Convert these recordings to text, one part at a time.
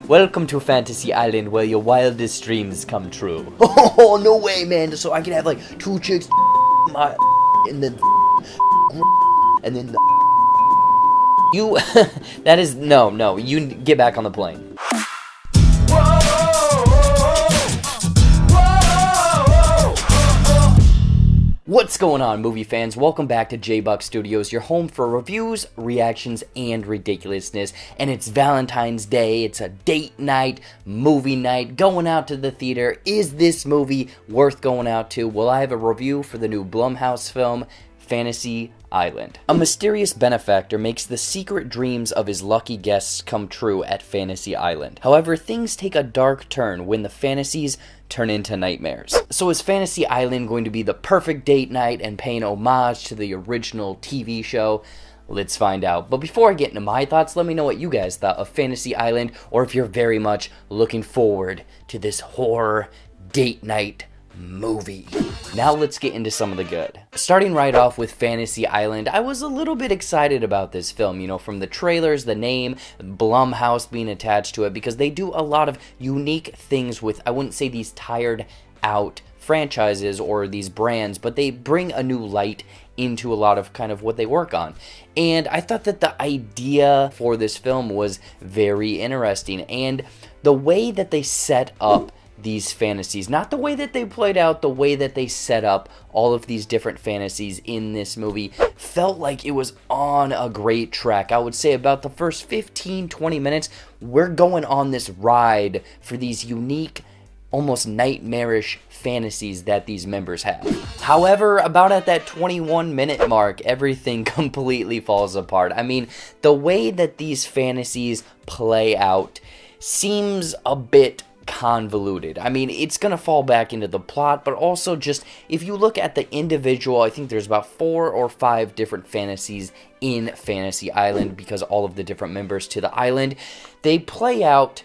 Welcome to Fantasy Island, where your wildest dreams come true. Oh, no way, man. So I can have like 2 chicks, my, and then, and then you, that is, no, you get back on the plane. What's going on, movie fans? Welcome back to JBuck Studios, your home for reviews, reactions, and ridiculousness. And it's Valentine's Day, it's a date night, movie night, going out to the theater. Is this movie worth going out to? Well, I have a review for the new Blumhouse film, Fantasy Island. A mysterious benefactor makes the secret dreams of his lucky guests come true at Fantasy Island. However, things take a dark turn when the fantasies turn into nightmares. So is Fantasy Island going to be the perfect date night and paying homage to the original TV show? Let's find out. But before I get into my thoughts, let me know what you guys thought of Fantasy Island, or if you're very much looking forward to this horror date night movie. Now let's get into some of the good. Starting right off with Fantasy Island, I was a little bit excited about this film, you know, from the trailers, the name, Blumhouse being attached to it, because they do a lot of unique things with, I wouldn't say these tired out franchises or these brands, but they bring a new light into a lot of kind of what they work on. And I thought that the idea for this film was very interesting, and the way that they set up these fantasies, not the way that they played out, the way that they set up all of these different fantasies in this movie felt like it was on a great track. I would say about the first 15-20 minutes, we're going on this ride for these unique, almost nightmarish fantasies that these members have. However, about at that 21-minute mark, everything completely falls apart. I mean, the way that these fantasies play out seems a bit convoluted. I mean, it's gonna fall back into the plot, but also just if you look at the individual, I think there's about 4 or 5 different fantasies in Fantasy Island, because all of the different members to the island, they play out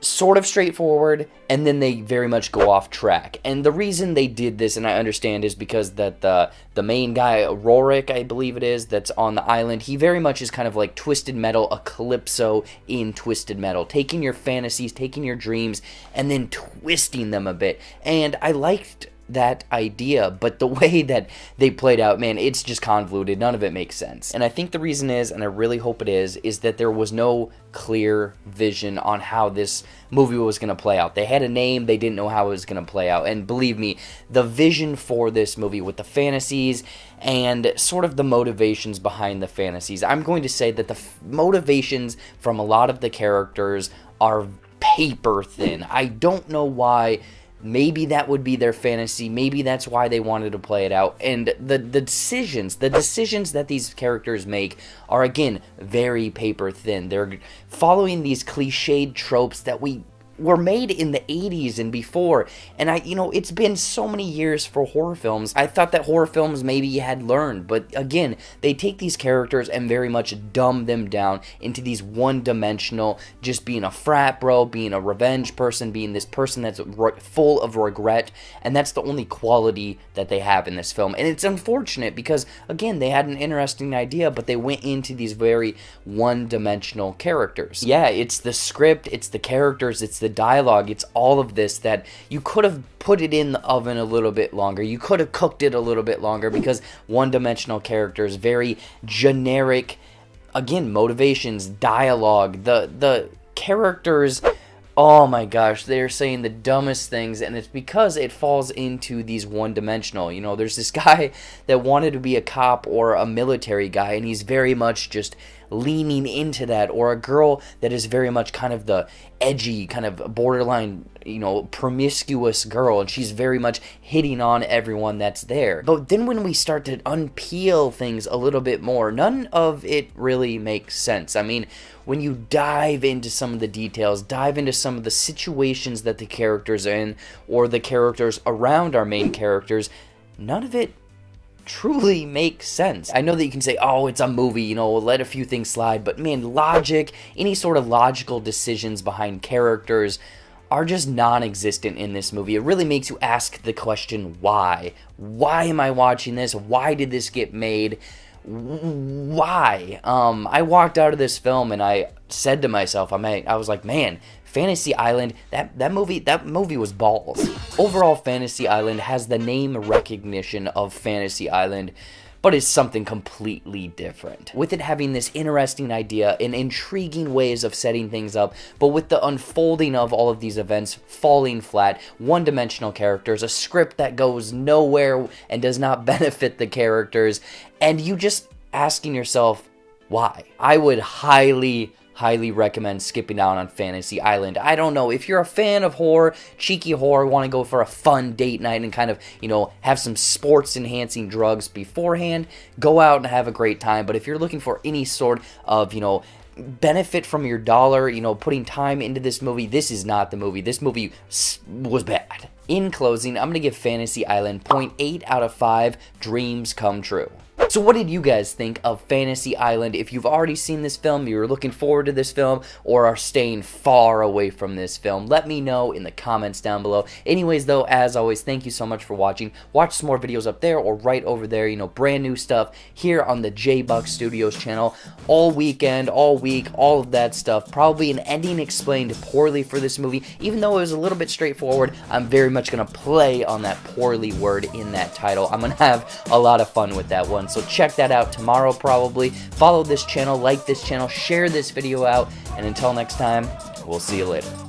sort of straightforward, and then they very much go off track. And the reason they did this, and I understand, is because that the main guy, Rooker, I believe it is, that's on the island, he very much is kind of like Twisted Metal, a Calypso in Twisted Metal, taking your fantasies, taking your dreams, and then twisting them a bit. And I liked that idea, but the way that they played out, man, it's just convoluted. None of it makes sense. And I think the reason is, and I really hope it is that there was no clear vision on how this movie was going to play out. They had a name, they didn't know how it was going to play out. And believe me, the vision for this movie with the fantasies and sort of the motivations behind the fantasies, I'm going to say that the motivations from a lot of the characters are paper thin. I don't know why. Maybe that would be their fantasy. Maybe that's why they wanted to play it out. And the decisions that these characters make are, again, very paper thin. They're following these cliched tropes that were made in the 80s and before. And it's been so many years for horror films. I thought that horror films maybe had learned, but again, they take these characters and very much dumb them down into these one-dimensional, just being a frat bro, being a revenge person, being this person that's full of regret, and that's the only quality that they have in this film. And it's unfortunate because, again, they had an interesting idea, but they went into these very one-dimensional characters. Yeah, it's the script, it's the characters, it's the dialogue, it's all of this that you could have put it in the oven a little bit longer. You could have cooked it a little bit longer, because one-dimensional characters, very generic, again, motivations, dialogue, the characters, oh my gosh, they're saying the dumbest things, and it's because it falls into these one-dimensional. You know, there's this guy that wanted to be a cop or a military guy, and he's very much just leaning into that, or a girl that is very much kind of the edgy, kind of borderline, promiscuous girl, and she's very much hitting on everyone that's there. But then when we start to unpeel things a little bit more, none of it really makes sense. I mean, when you dive into some of the details, dive into some of the situations that the characters are in, or the characters around our main characters, none of it truly makes sense. I know that you can say, oh, it's a movie, we'll let a few things slide, but man, logic, any sort of logical decisions behind characters are just non-existent in this movie. It really makes you ask the question, why? Why am I watching this? Why did this get made? why? I walked out of this film and I said to myself, I was like, man, Fantasy Island, that movie was balls. Overall, Fantasy Island has the name recognition of Fantasy Island, but it's something completely different. With it having this interesting idea and intriguing ways of setting things up, but with the unfolding of all of these events falling flat, one-dimensional characters, a script that goes nowhere and does not benefit the characters, and you just asking yourself, why? I would highly recommend skipping out on Fantasy Island. I don't know, if you're a fan of horror, cheeky horror, want to go for a fun date night and kind of, have some sports enhancing drugs beforehand, go out and have a great time. But if you're looking for any sort of, benefit from your dollar, putting time into this movie, this is not the movie. This movie was bad. In closing, I'm going to give Fantasy Island 0.8 out of 5 dreams come true. So what did you guys think of Fantasy Island? If you've already seen this film, you're looking forward to this film, or are staying far away from this film, let me know in the comments down below. Anyways, though, as always, thank you so much for watching. Watch some more videos up there or right over there, brand new stuff here on the JBuck Studios channel. All weekend, all week, all of that stuff. Probably an ending explained poorly for this movie. Even though it was a little bit straightforward, I'm very much going to play on that poorly word in that title. I'm going to have a lot of fun with that one. So check that out tomorrow probably. Follow this channel, like this channel, share this video out, and until next time, we'll see you later.